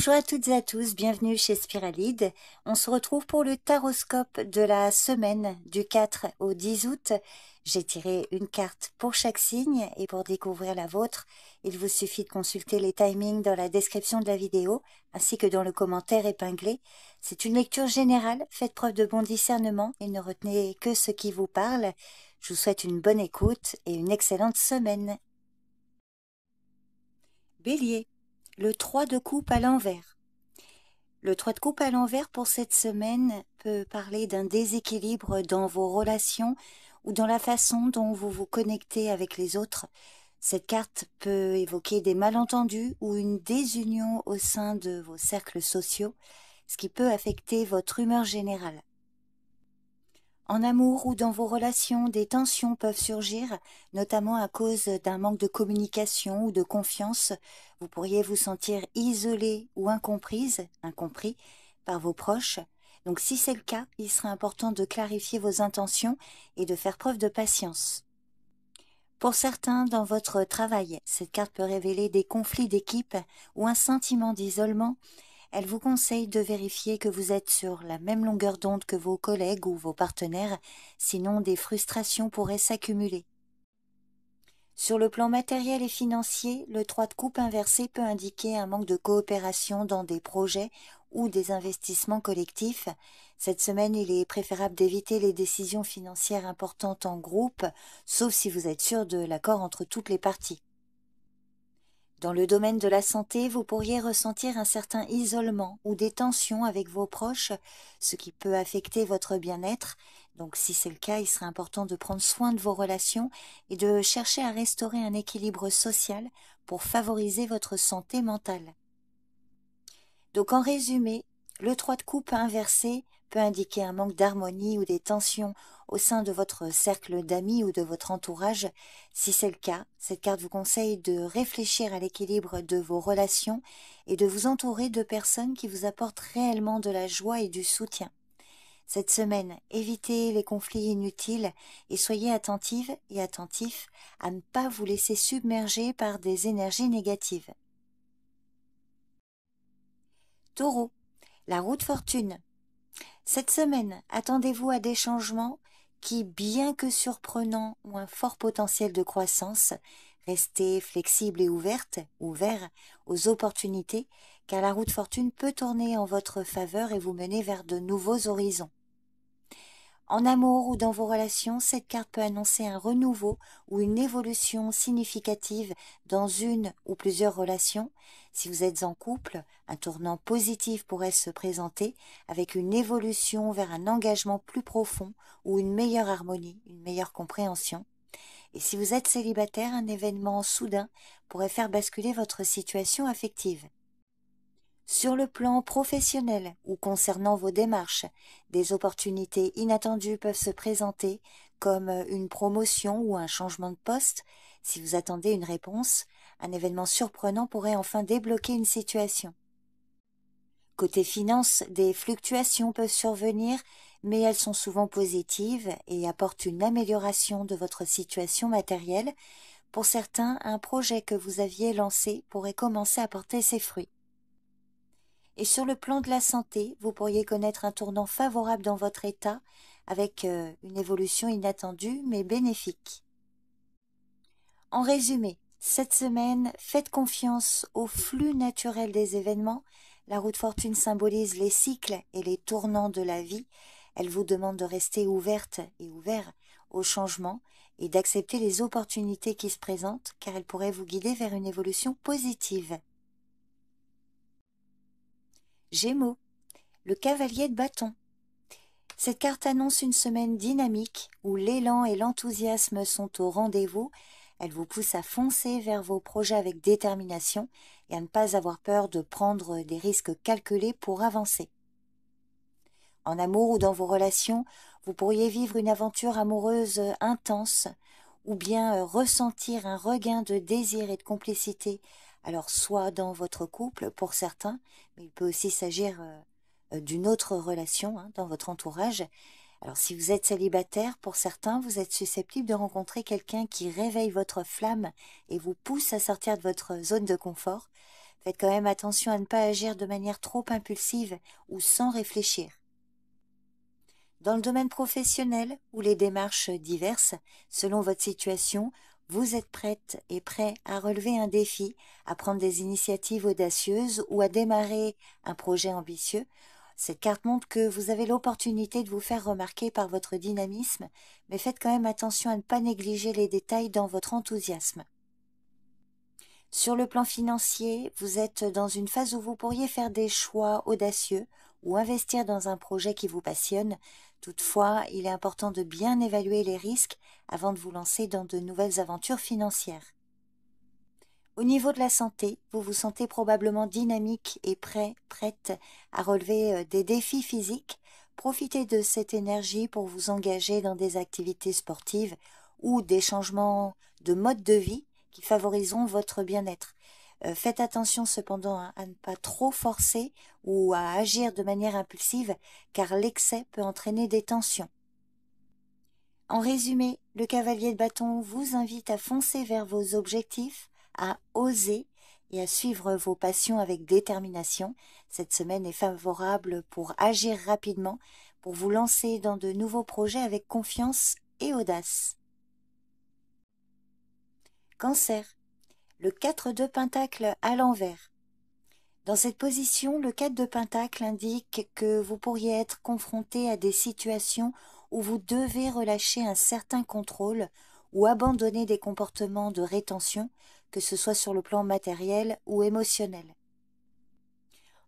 Bonjour à toutes et à tous, bienvenue chez Spiralide. On se retrouve pour le taroscope de la semaine du 4 au 10 août. J'ai tiré une carte pour chaque signe et pour découvrir la vôtre, il vous suffit de consulter les timings dans la description de la vidéo ainsi que dans le commentaire épinglé. C'est une lecture générale, faites preuve de bon discernement et ne retenez que ce qui vous parle. Je vous souhaite une bonne écoute et une excellente semaine. Bélier. Le 3 de coupe à l'envers. Le 3 de coupe à l'envers pour cette semaine peut parler d'un déséquilibre dans vos relations ou dans la façon dont vous vous connectez avec les autres. Cette carte peut évoquer des malentendus ou une désunion au sein de vos cercles sociaux, ce qui peut affecter votre humeur générale. En amour ou dans vos relations, des tensions peuvent surgir, notamment à cause d'un manque de communication ou de confiance. Vous pourriez vous sentir isolé ou incomprise, incompris par vos proches. Donc si c'est le cas, il sera important de clarifier vos intentions et de faire preuve de patience. Pour certains, dans votre travail, cette carte peut révéler des conflits d'équipe ou un sentiment d'isolement. Elle vous conseille de vérifier que vous êtes sur la même longueur d'onde que vos collègues ou vos partenaires, sinon des frustrations pourraient s'accumuler. Sur le plan matériel et financier, le 3 de coupe inversé peut indiquer un manque de coopération dans des projets ou des investissements collectifs. Cette semaine, il est préférable d'éviter les décisions financières importantes en groupe, sauf si vous êtes sûr de l'accord entre toutes les parties. Dans le domaine de la santé, vous pourriez ressentir un certain isolement ou des tensions avec vos proches, ce qui peut affecter votre bien-être. Donc si c'est le cas, il serait important de prendre soin de vos relations et de chercher à restaurer un équilibre social pour favoriser votre santé mentale. Donc en résumé, le 3 de coupe inversé peut indiquer un manque d'harmonie ou des tensions au sein de votre cercle d'amis ou de votre entourage. Si c'est le cas, cette carte vous conseille de réfléchir à l'équilibre de vos relations et de vous entourer de personnes qui vous apportent réellement de la joie et du soutien. Cette semaine, évitez les conflits inutiles et soyez attentive et attentif à ne pas vous laisser submerger par des énergies négatives. Taureau, la roue de fortune. Cette semaine, attendez-vous à des changements qui, bien que surprenants, ont un fort potentiel de croissance. Restez flexible et ouvert aux opportunités, car la roue de fortune peut tourner en votre faveur et vous mener vers de nouveaux horizons. En amour ou dans vos relations, cette carte peut annoncer un renouveau ou une évolution significative dans une ou plusieurs relations. Si vous êtes en couple, un tournant positif pourrait se présenter avec une évolution vers un engagement plus profond ou une meilleure harmonie, une meilleure compréhension. Et si vous êtes célibataire, un événement soudain pourrait faire basculer votre situation affective. Sur le plan professionnel ou concernant vos démarches, des opportunités inattendues peuvent se présenter comme une promotion ou un changement de poste. Si vous attendez une réponse, un événement surprenant pourrait enfin débloquer une situation. Côté finance, des fluctuations peuvent survenir, mais elles sont souvent positives et apportent une amélioration de votre situation matérielle. Pour certains, un projet que vous aviez lancé pourrait commencer à porter ses fruits. Et sur le plan de la santé, vous pourriez connaître un tournant favorable dans votre état avec une évolution inattendue mais bénéfique. En résumé, cette semaine, faites confiance au flux naturel des événements. La roue de fortune symbolise les cycles et les tournants de la vie. Elle vous demande de rester ouverte et ouvert aux changements et d'accepter les opportunités qui se présentent car elles pourraient vous guider vers une évolution positive. Gémeaux, le cavalier de bâton. Cette carte annonce une semaine dynamique où l'élan et l'enthousiasme sont au rendez-vous. Elle vous pousse à foncer vers vos projets avec détermination et à ne pas avoir peur de prendre des risques calculés pour avancer. En amour ou dans vos relations, vous pourriez vivre une aventure amoureuse intense ou bien ressentir un regain de désir et de complicité. Alors soit dans votre couple pour certains, mais il peut aussi s'agir d'une autre relation dans votre entourage. Alors si vous êtes célibataire, pour certains, vous êtes susceptible de rencontrer quelqu'un qui réveille votre flamme et vous pousse à sortir de votre zone de confort. Faites quand même attention à ne pas agir de manière trop impulsive ou sans réfléchir. Dans le domaine professionnel ou les démarches diverses, selon votre situation, vous êtes prête et prêt à relever un défi, à prendre des initiatives audacieuses ou à démarrer un projet ambitieux. Cette carte montre que vous avez l'opportunité de vous faire remarquer par votre dynamisme, mais faites quand même attention à ne pas négliger les détails dans votre enthousiasme. Sur le plan financier, vous êtes dans une phase où vous pourriez faire des choix audacieux ou investir dans un projet qui vous passionne. Toutefois, il est important de bien évaluer les risques avant de vous lancer dans de nouvelles aventures financières. Au niveau de la santé, vous vous sentez probablement dynamique et prête à relever des défis physiques. Profitez de cette énergie pour vous engager dans des activités sportives ou des changements de mode de vie qui favoriseront votre bien-être. Faites attention cependant à ne pas trop forcer ou à agir de manière impulsive, car l'excès peut entraîner des tensions. En résumé, le cavalier de bâton vous invite à foncer vers vos objectifs, à oser et à suivre vos passions avec détermination. Cette semaine est favorable pour agir rapidement, pour vous lancer dans de nouveaux projets avec confiance et audace. Cancer. Le 4 de Pentacle à l'envers. Dans cette position, le 4 de Pentacle indique que vous pourriez être confronté à des situations où vous devez relâcher un certain contrôle ou abandonner des comportements de rétention, que ce soit sur le plan matériel ou émotionnel.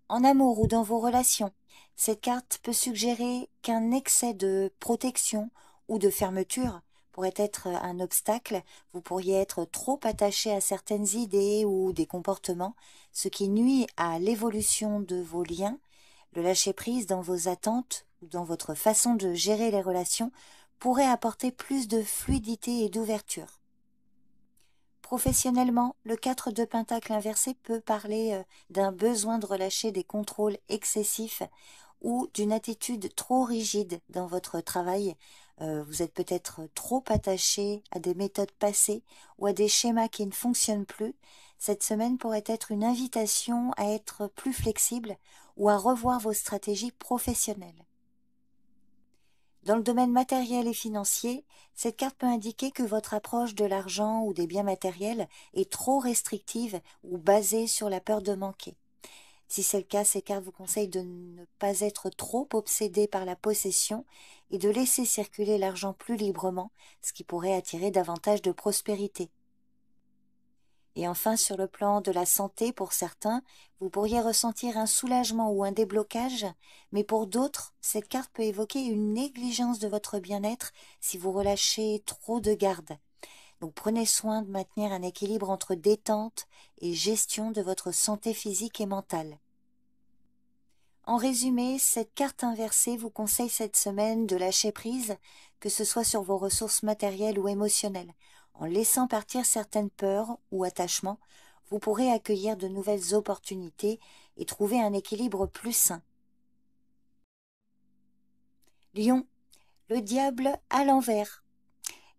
En amour ou dans vos relations, cette carte peut suggérer qu'un excès de protection ou de fermeture pourrait être un obstacle. Vous pourriez être trop attaché à certaines idées ou des comportements, ce qui nuit à l'évolution de vos liens. Le lâcher-prise dans vos attentes ou dans votre façon de gérer les relations pourrait apporter plus de fluidité et d'ouverture. Professionnellement, le 4 de Pentacle inversé peut parler d'un besoin de relâcher des contrôles excessifs ou d'une attitude trop rigide dans votre travail. Vous êtes peut-être trop attaché à des méthodes passées ou à des schémas qui ne fonctionnent plus. Cette semaine pourrait être une invitation à être plus flexible ou à revoir vos stratégies professionnelles. Dans le domaine matériel et financier, cette carte peut indiquer que votre approche de l'argent ou des biens matériels est trop restrictive ou basée sur la peur de manquer. Si c'est le cas, ces cartes vous conseillent de ne pas être trop obsédé par la possession et de laisser circuler l'argent plus librement, ce qui pourrait attirer davantage de prospérité. Et enfin, sur le plan de la santé, pour certains, vous pourriez ressentir un soulagement ou un déblocage, mais pour d'autres, cette carte peut évoquer une négligence de votre bien-être si vous relâchez trop de garde. Donc prenez soin de maintenir un équilibre entre détente et gestion de votre santé physique et mentale. En résumé, cette carte inversée vous conseille cette semaine de lâcher prise, que ce soit sur vos ressources matérielles ou émotionnelles. En laissant partir certaines peurs ou attachements, vous pourrez accueillir de nouvelles opportunités et trouver un équilibre plus sain. Lion, le diable à l'envers.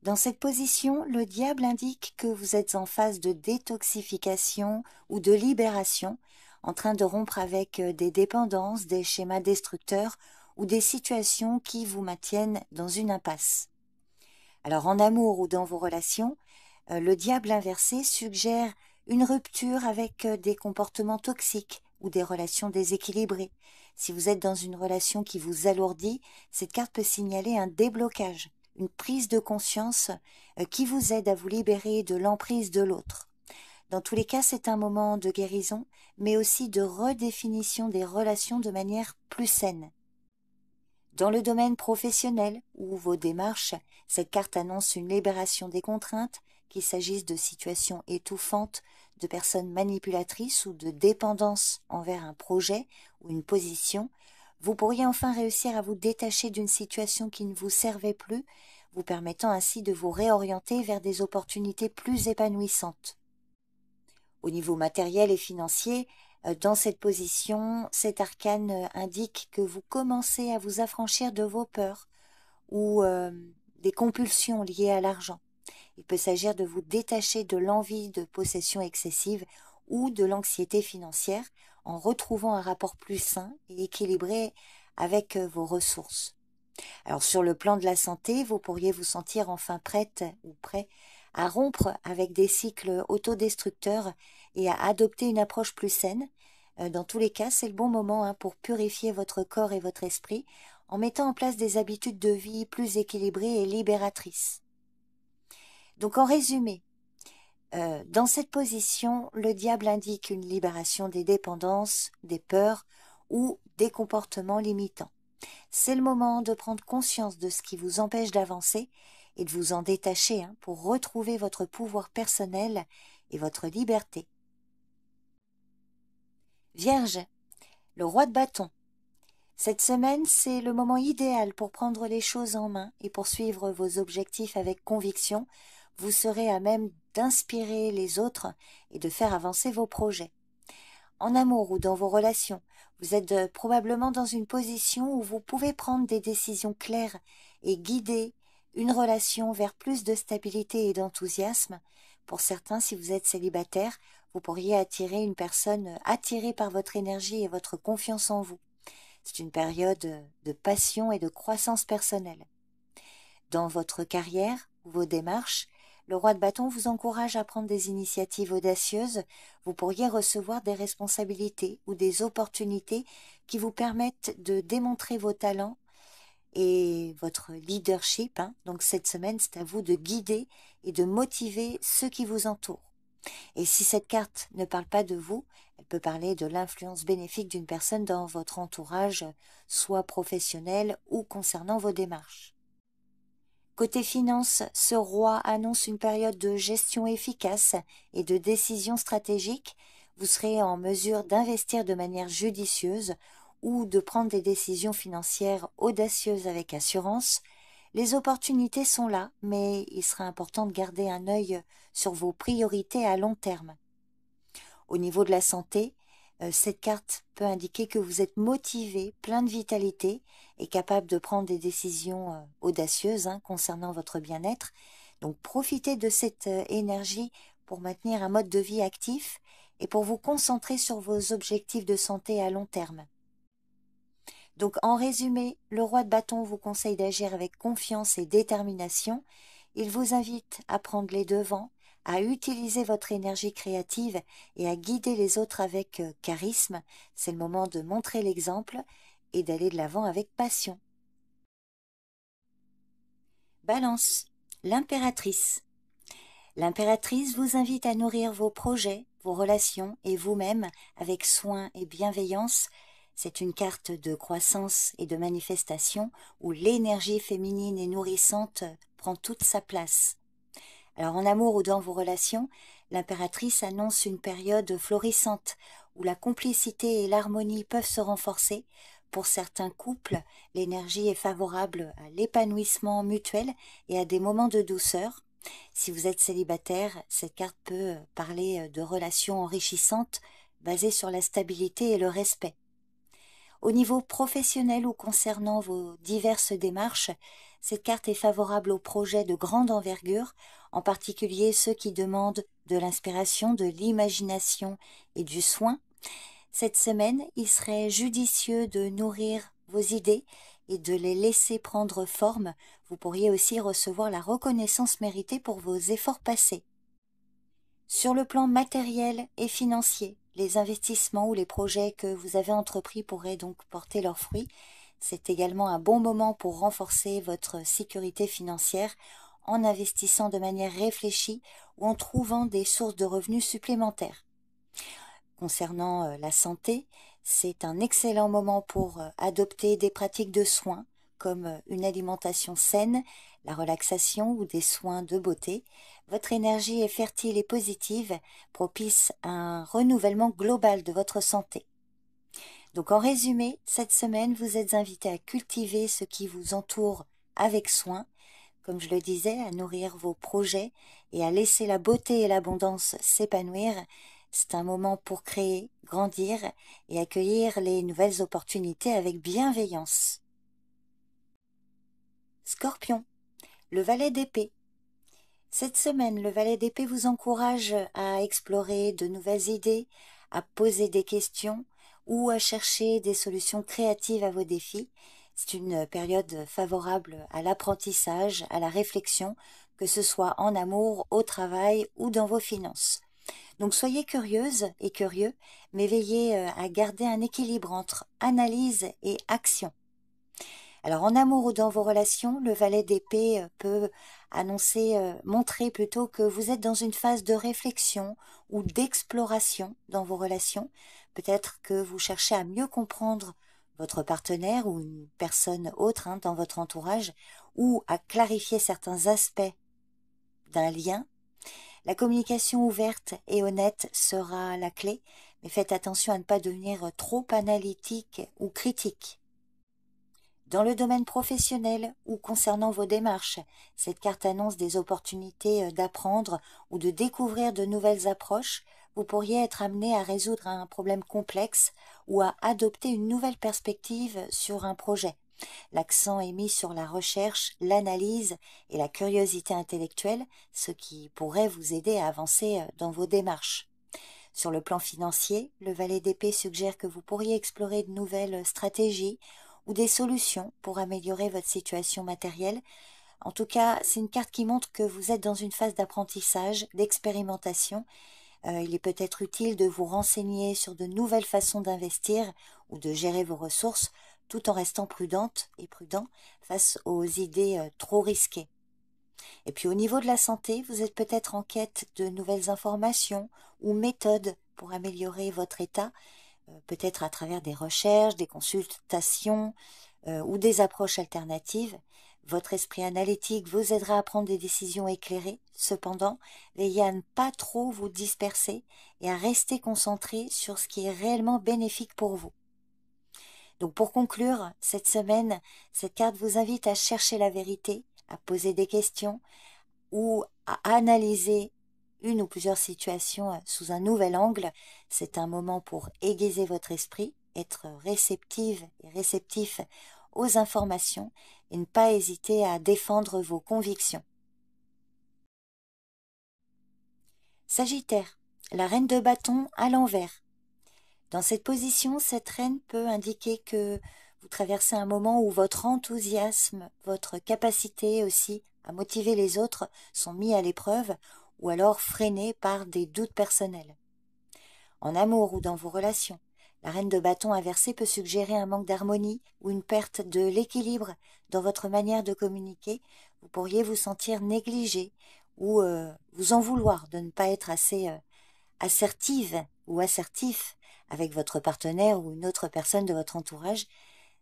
Dans cette position, le diable indique que vous êtes en phase de détoxification ou de libération, en train de rompre avec des dépendances, des schémas destructeurs ou des situations qui vous maintiennent dans une impasse. Alors en amour ou dans vos relations, le diable inversé suggère une rupture avec des comportements toxiques ou des relations déséquilibrées. Si vous êtes dans une relation qui vous alourdit, cette carte peut signaler un déblocage, une prise de conscience qui vous aide à vous libérer de l'emprise de l'autre. Dans tous les cas, c'est un moment de guérison, mais aussi de redéfinition des relations de manière plus saine. Dans le domaine professionnel ou vos démarches, cette carte annonce une libération des contraintes, qu'il s'agisse de situations étouffantes, de personnes manipulatrices ou de dépendance envers un projet ou une position. Vous pourriez enfin réussir à vous détacher d'une situation qui ne vous servait plus, vous permettant ainsi de vous réorienter vers des opportunités plus épanouissantes. Au niveau matériel et financier, dans cette position, cet arcane indique que vous commencez à vous affranchir de vos peurs ou des compulsions liées à l'argent. Il peut s'agir de vous détacher de l'envie de possession excessive ou de l'anxiété financière en retrouvant un rapport plus sain et équilibré avec vos ressources. Alors sur le plan de la santé, vous pourriez vous sentir enfin prête ou prêt à rompre avec des cycles autodestructeurs et à adopter une approche plus saine. Dans tous les cas, c'est le bon moment pour purifier votre corps et votre esprit en mettant en place des habitudes de vie plus équilibrées et libératrices. Donc en résumé, dans cette position, le diable indique une libération des dépendances, des peurs ou des comportements limitants. C'est le moment de prendre conscience de ce qui vous empêche d'avancer et de vous en détacher pour retrouver votre pouvoir personnel et votre liberté. Vierge, le roi de bâton. Cette semaine, c'est le moment idéal pour prendre les choses en main et poursuivre vos objectifs avec conviction. Vous serez à même d'inspirer les autres et de faire avancer vos projets. En amour ou dans vos relations, vous êtes probablement dans une position où vous pouvez prendre des décisions claires et guider une relation vers plus de stabilité et d'enthousiasme. Pour certains, si vous êtes célibataire, vous pourriez attirer une personne attirée par votre énergie et votre confiance en vous. C'est une période de passion et de croissance personnelle. Dans votre carrière ou vos démarches, le roi de bâton vous encourage à prendre des initiatives audacieuses. Vous pourriez recevoir des responsabilités ou des opportunités qui vous permettent de démontrer vos talents et votre leadership. Donc cette semaine, c'est à vous de guider et de motiver ceux qui vous entourent. Et si cette carte ne parle pas de vous, elle peut parler de l'influence bénéfique d'une personne dans votre entourage, soit professionnel ou concernant vos démarches. Côté finance, ce roi annonce une période de gestion efficace et de décision stratégique. Vous serez en mesure d'investir de manière judicieuse ou de prendre des décisions financières audacieuses avec assurance. Les opportunités sont là, mais il sera important de garder un œil sur vos priorités à long terme. Au niveau de la santé, cette carte peut indiquer que vous êtes motivé, plein de vitalité et capable de prendre des décisions audacieuses concernant votre bien-être. Donc profitez de cette énergie pour maintenir un mode de vie actif et pour vous concentrer sur vos objectifs de santé à long terme. Donc en résumé, le roi de bâton vous conseille d'agir avec confiance et détermination. Il vous invite à prendre les devants, à utiliser votre énergie créative et à guider les autres avec charisme. C'est le moment de montrer l'exemple et d'aller de l'avant avec passion. Balance, l'impératrice. L'impératrice vous invite à nourrir vos projets, vos relations et vous-même avec soin et bienveillance. C'est une carte de croissance et de manifestation où l'énergie féminine et nourrissante prend toute sa place. Alors en amour ou dans vos relations, l'impératrice annonce une période florissante où la complicité et l'harmonie peuvent se renforcer. Pour certains couples, l'énergie est favorable à l'épanouissement mutuel et à des moments de douceur. Si vous êtes célibataire, cette carte peut parler de relations enrichissantes basées sur la stabilité et le respect. Au niveau professionnel ou concernant vos diverses démarches, cette carte est favorable aux projets de grande envergure, en particulier ceux qui demandent de l'inspiration, de l'imagination et du soin. Cette semaine, il serait judicieux de nourrir vos idées et de les laisser prendre forme. Vous pourriez aussi recevoir la reconnaissance méritée pour vos efforts passés. Sur le plan matériel et financier, les investissements ou les projets que vous avez entrepris pourraient donc porter leurs fruits. C'est également un bon moment pour renforcer votre sécurité financière en investissant de manière réfléchie ou en trouvant des sources de revenus supplémentaires. Concernant la santé, c'est un excellent moment pour adopter des pratiques de soins comme une alimentation saine, la relaxation ou des soins de beauté. Votre énergie est fertile et positive, propice à un renouvellement global de votre santé. Donc en résumé, cette semaine, vous êtes invité à cultiver ce qui vous entoure avec soin, comme je le disais, à nourrir vos projets et à laisser la beauté et l'abondance s'épanouir. C'est un moment pour créer, grandir et accueillir les nouvelles opportunités avec bienveillance. Scorpion, le valet d'épée. Cette semaine, le valet d'épée vous encourage à explorer de nouvelles idées, à poser des questions ou à chercher des solutions créatives à vos défis. C'est une période favorable à l'apprentissage, à la réflexion, que ce soit en amour, au travail ou dans vos finances. Donc soyez curieuse et curieux, mais veillez à garder un équilibre entre analyse et action. Alors en amour ou dans vos relations, le valet d'épée peut montrer plutôt que vous êtes dans une phase de réflexion ou d'exploration dans vos relations. Peut-être que vous cherchez à mieux comprendre votre partenaire ou une personne autre dans votre entourage, ou à clarifier certains aspects d'un lien. La communication ouverte et honnête sera la clé, mais faites attention à ne pas devenir trop analytique ou critique. Dans le domaine professionnel ou concernant vos démarches, cette carte annonce des opportunités d'apprendre ou de découvrir de nouvelles approches. Vous pourriez être amené à résoudre un problème complexe ou à adopter une nouvelle perspective sur un projet. L'accent est mis sur la recherche, l'analyse et la curiosité intellectuelle, ce qui pourrait vous aider à avancer dans vos démarches. Sur le plan financier, le valet d'épée suggère que vous pourriez explorer de nouvelles stratégies ou des solutions pour améliorer votre situation matérielle. En tout cas, c'est une carte qui montre que vous êtes dans une phase d'apprentissage, d'expérimentation. Il est peut-être utile de vous renseigner sur de nouvelles façons d'investir ou de gérer vos ressources, tout en restant prudente et prudent face aux idées trop risquées. Et puis au niveau de la santé, vous êtes peut-être en quête de nouvelles informations ou méthodes pour améliorer votre état, peut-être à travers des recherches, des consultations ou des approches alternatives. Votre esprit analytique vous aidera à prendre des décisions éclairées. Cependant, veillez à ne pas trop vous disperser et à rester concentré sur ce qui est réellement bénéfique pour vous. Donc pour conclure, cette semaine, cette carte vous invite à chercher la vérité, à poser des questions ou à analyser une ou plusieurs situations sous un nouvel angle. C'est un moment pour aiguiser votre esprit, être réceptive et réceptif aux informations et ne pas hésiter à défendre vos convictions. Sagittaire, la reine de bâton à l'envers. Dans cette position, cette reine peut indiquer que vous traversez un moment où votre enthousiasme, votre capacité aussi à motiver les autres sont mis à l'épreuve ou alors freinés par des doutes personnels. En amour ou dans vos relations, la reine de bâton inversée peut suggérer un manque d'harmonie ou une perte de l'équilibre dans votre manière de communiquer. Vous pourriez vous sentir négligé ou vous en vouloir de ne pas être assez assertive ou assertif avec votre partenaire ou une autre personne de votre entourage.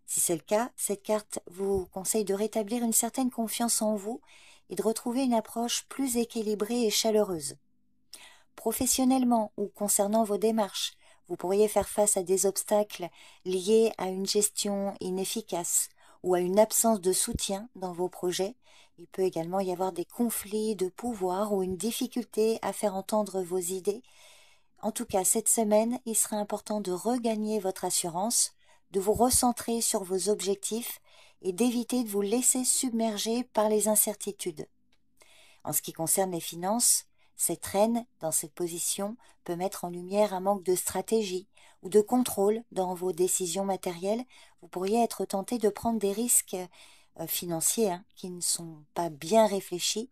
Si c'est le cas, cette carte vous conseille de rétablir une certaine confiance en vous et de retrouver une approche plus équilibrée et chaleureuse. Professionnellement ou concernant vos démarches, vous pourriez faire face à des obstacles liés à une gestion inefficace ou à une absence de soutien dans vos projets. Il peut également y avoir des conflits de pouvoir ou une difficulté à faire entendre vos idées. En tout cas, cette semaine, il sera important de regagner votre assurance, de vous recentrer sur vos objectifs et d'éviter de vous laisser submerger par les incertitudes. En ce qui concerne les finances, cette reine, dans cette position, peut mettre en lumière un manque de stratégie ou de contrôle dans vos décisions matérielles. Vous pourriez être tenté de prendre des risques financiers qui ne sont pas bien réfléchis.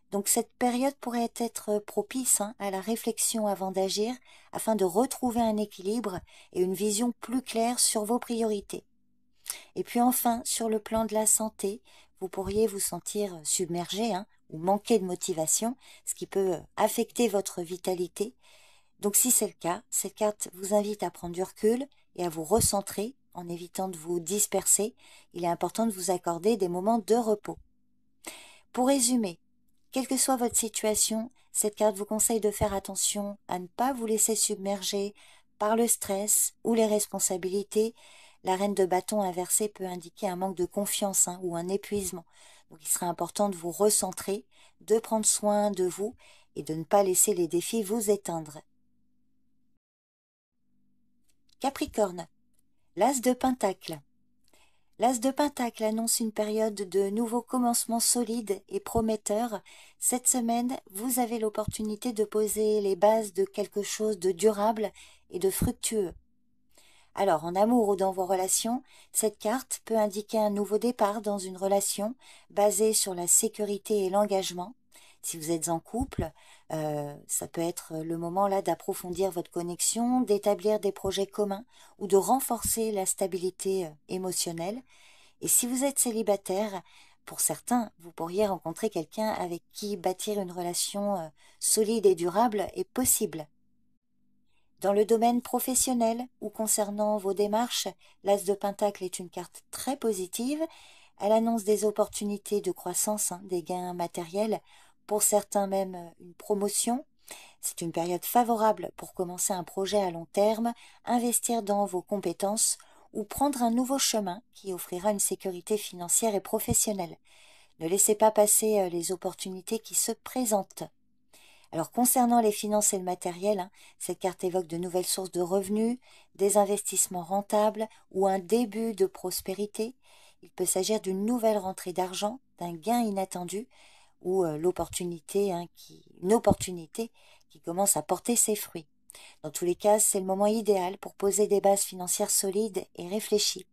Donc cette période pourrait être propice à la réflexion avant d'agir, afin de retrouver un équilibre et une vision plus claire sur vos priorités. Et puis enfin, sur le plan de la santé, vous pourriez vous sentir submergé ou manquer de motivation, ce qui peut affecter votre vitalité. Donc si c'est le cas, cette carte vous invite à prendre du recul et à vous recentrer en évitant de vous disperser. Il est important de vous accorder des moments de repos. Pour résumer, quelle que soit votre situation, cette carte vous conseille de faire attention à ne pas vous laisser submerger par le stress ou les responsabilités. La reine de bâton inversée peut indiquer un manque de confiance ou un épuisement. Donc il sera important de vous recentrer, de prendre soin de vous et de ne pas laisser les défis vous éteindre. Capricorne, l'as de Pentacle. L'As de Pentacle annonce une période de nouveaux commencements solides et prometteurs. Cette semaine, vous avez l'opportunité de poser les bases de quelque chose de durable et de fructueux. Alors, en amour ou dans vos relations, cette carte peut indiquer un nouveau départ dans une relation basée sur la sécurité et l'engagement. Si vous êtes en couple, ça peut être le moment là d'approfondir votre connexion, d'établir des projets communs ou de renforcer la stabilité émotionnelle. Et si vous êtes célibataire, pour certains, vous pourriez rencontrer quelqu'un avec qui bâtir une relation solide et durable est possible. Dans le domaine professionnel ou concernant vos démarches, l'As de Pentacle est une carte très positive. Elle annonce des opportunités de croissance, des gains matériels, pour certains même une promotion. C'est une période favorable pour commencer un projet à long terme, investir dans vos compétences ou prendre un nouveau chemin qui offrira une sécurité financière et professionnelle. Ne laissez pas passer les opportunités qui se présentent. Alors concernant les finances et le matériel, cette carte évoque de nouvelles sources de revenus, des investissements rentables ou un début de prospérité. Il peut s'agir d'une nouvelle rentrée d'argent, d'un gain inattendu ou une opportunité qui commence à porter ses fruits. Dans tous les cas, c'est le moment idéal pour poser des bases financières solides et réfléchies.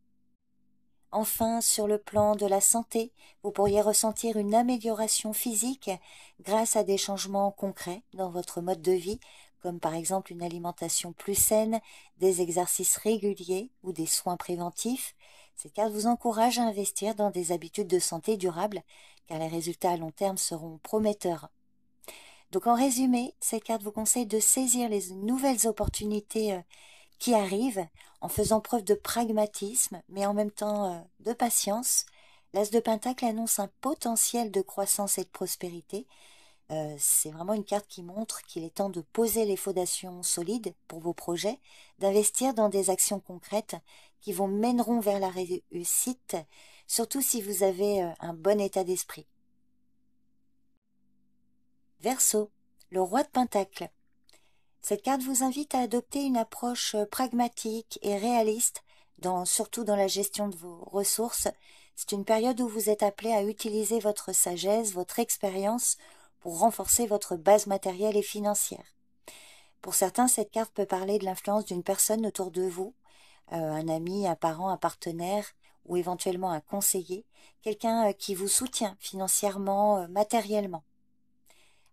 Enfin, sur le plan de la santé, vous pourriez ressentir une amélioration physique grâce à des changements concrets dans votre mode de vie, comme par exemple une alimentation plus saine, des exercices réguliers ou des soins préventifs. Cette carte vous encourage à investir dans des habitudes de santé durables, car les résultats à long terme seront prometteurs. Donc en résumé, cette carte vous conseille de saisir les nouvelles opportunités qui arrivent en faisant preuve de pragmatisme, mais en même temps de patience. L'As de Pentacle annonce un potentiel de croissance et de prospérité. C'est vraiment une carte qui montre qu'il est temps de poser les fondations solides pour vos projets, d'investir dans des actions concrètes qui vous mèneront vers la réussite, surtout si vous avez un bon état d'esprit. Verseau, le roi de Pentacle. Cette carte vous invite à adopter une approche pragmatique et réaliste, surtout dans la gestion de vos ressources. C'est une période où vous êtes appelé à utiliser votre sagesse, votre expérience pour renforcer votre base matérielle et financière. Pour certains, cette carte peut parler de l'influence d'une personne autour de vous, un ami, un parent, un partenaire ou éventuellement un conseiller, quelqu'un qui vous soutient financièrement, matériellement.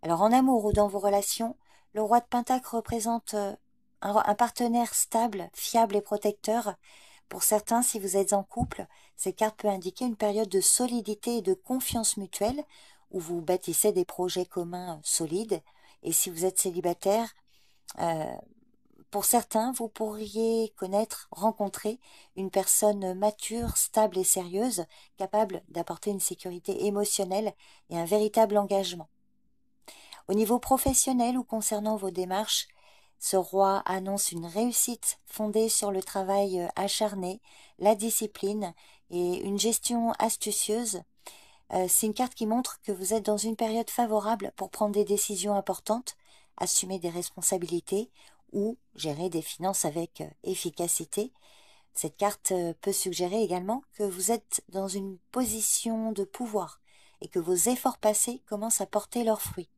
Alors en amour ou dans vos relations, le roi de Pentacle représente un partenaire stable, fiable et protecteur. Pour certains, si vous êtes en couple, cette carte peut indiquer une période de solidité et de confiance mutuelle où vous bâtissez des projets communs solides. Et si vous êtes célibataire, pour certains, vous pourriez rencontrer une personne mature, stable et sérieuse, capable d'apporter une sécurité émotionnelle et un véritable engagement. Au niveau professionnel ou concernant vos démarches, ce roi annonce une réussite fondée sur le travail acharné, la discipline et une gestion astucieuse. C'est une carte qui montre que vous êtes dans une période favorable pour prendre des décisions importantes, assumer des responsabilités ou gérer des finances avec efficacité. Cette carte peut suggérer également que vous êtes dans une position de pouvoir et que vos efforts passés commencent à porter leurs fruits.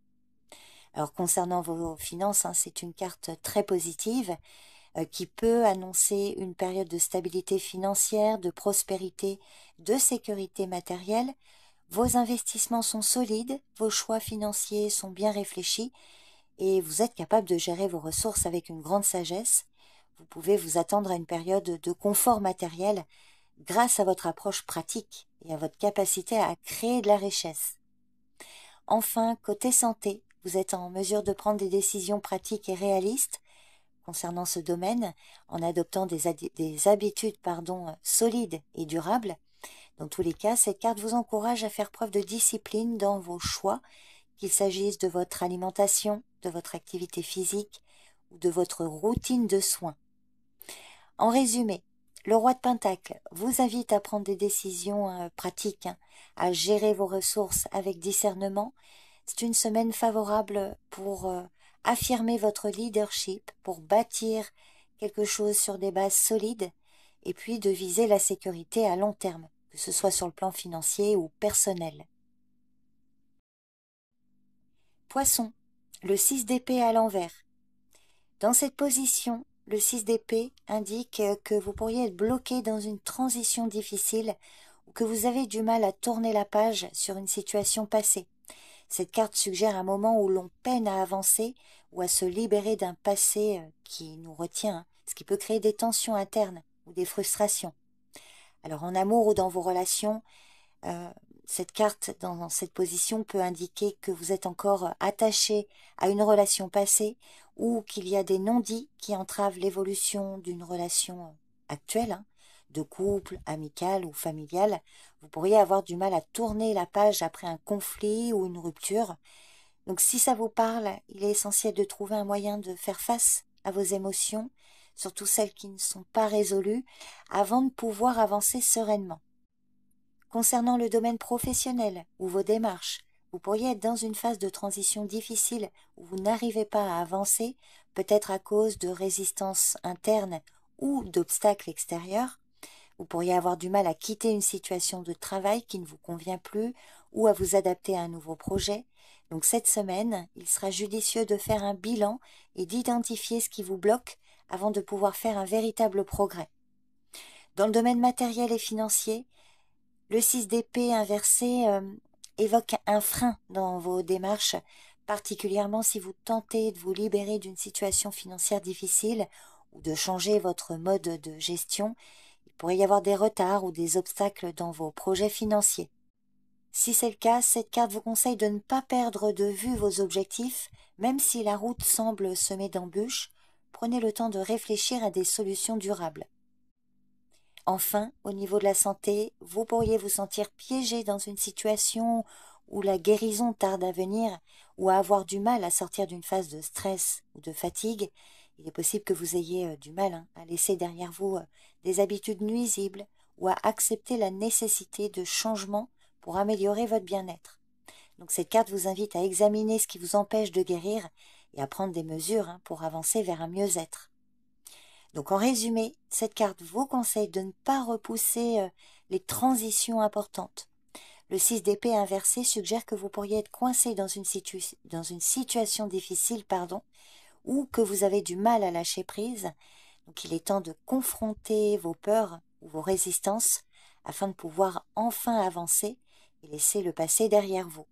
Alors concernant vos finances, c'est une carte très positive qui peut annoncer une période de stabilité financière, de prospérité, de sécurité matérielle. Vos investissements sont solides, vos choix financiers sont bien réfléchis et vous êtes capable de gérer vos ressources avec une grande sagesse. Vous pouvez vous attendre à une période de confort matériel grâce à votre approche pratique et à votre capacité à créer de la richesse. Enfin, côté santé, vous êtes en mesure de prendre des décisions pratiques et réalistes concernant ce domaine en adoptant des habitudes solides et durables. Dans tous les cas, cette carte vous encourage à faire preuve de discipline dans vos choix, qu'il s'agisse de votre alimentation, de votre activité physique ou de votre routine de soins. En résumé, le roi de Pentacle vous invite à prendre des décisions pratiques, à gérer vos ressources avec discernement. C'est une semaine favorable pour affirmer votre leadership, pour bâtir quelque chose sur des bases solides. et puis de viser la sécurité à long terme, que ce soit sur le plan financier ou personnel. Poisson, le 6 d'épée à l'envers. Dans cette position, le 6 d'épée indique que vous pourriez être bloqué dans une transition difficile ou que vous avez du mal à tourner la page sur une situation passée. Cette carte suggère un moment où l'on peine à avancer ou à se libérer d'un passé qui nous retient, ce qui peut créer des tensions internes ou des frustrations. Alors en amour ou dans vos relations, cette carte dans cette position peut indiquer que vous êtes encore attaché à une relation passée ou qu'il y a des non-dits qui entravent l'évolution d'une relation actuelle, de couple, amicale ou familiale. Vous pourriez avoir du mal à tourner la page après un conflit ou une rupture. Donc si ça vous parle, il est essentiel de trouver un moyen de faire face à vos émotions, surtout celles qui ne sont pas résolues, avant de pouvoir avancer sereinement. Concernant le domaine professionnel ou vos démarches, vous pourriez être dans une phase de transition difficile où vous n'arrivez pas à avancer, peut-être à cause de résistances internes ou d'obstacles extérieurs. Vous pourriez avoir du mal à quitter une situation de travail qui ne vous convient plus ou à vous adapter à un nouveau projet. Donc cette semaine, il sera judicieux de faire un bilan et d'identifier ce qui vous bloque avant de pouvoir faire un véritable progrès. Dans le domaine matériel et financier, le 6 d'épée inversé évoque un frein dans vos démarches, particulièrement si vous tentez de vous libérer d'une situation financière difficile ou de changer votre mode de gestion. Il pourrait y avoir des retards ou des obstacles dans vos projets financiers. Si c'est le cas, cette carte vous conseille de ne pas perdre de vue vos objectifs, même si la route semble semée d'embûches. Prenez le temps de réfléchir à des solutions durables. Enfin, au niveau de la santé, vous pourriez vous sentir piégé dans une situation où la guérison tarde à venir ou à avoir du mal à sortir d'une phase de stress ou de fatigue. Il est possible que vous ayez du mal à laisser derrière vous des habitudes nuisibles ou à accepter la nécessité de changement pour améliorer votre bien-être. Donc cette carte vous invite à examiner ce qui vous empêche de guérir et à prendre des mesures pour avancer vers un mieux-être. Donc en résumé, cette carte vous conseille de ne pas repousser les transitions importantes. Le 6 d'épée inversé suggère que vous pourriez être coincé dans une situation difficile, ou que vous avez du mal à lâcher prise. Donc il est temps de confronter vos peurs ou vos résistances afin de pouvoir enfin avancer et laisser le passé derrière vous.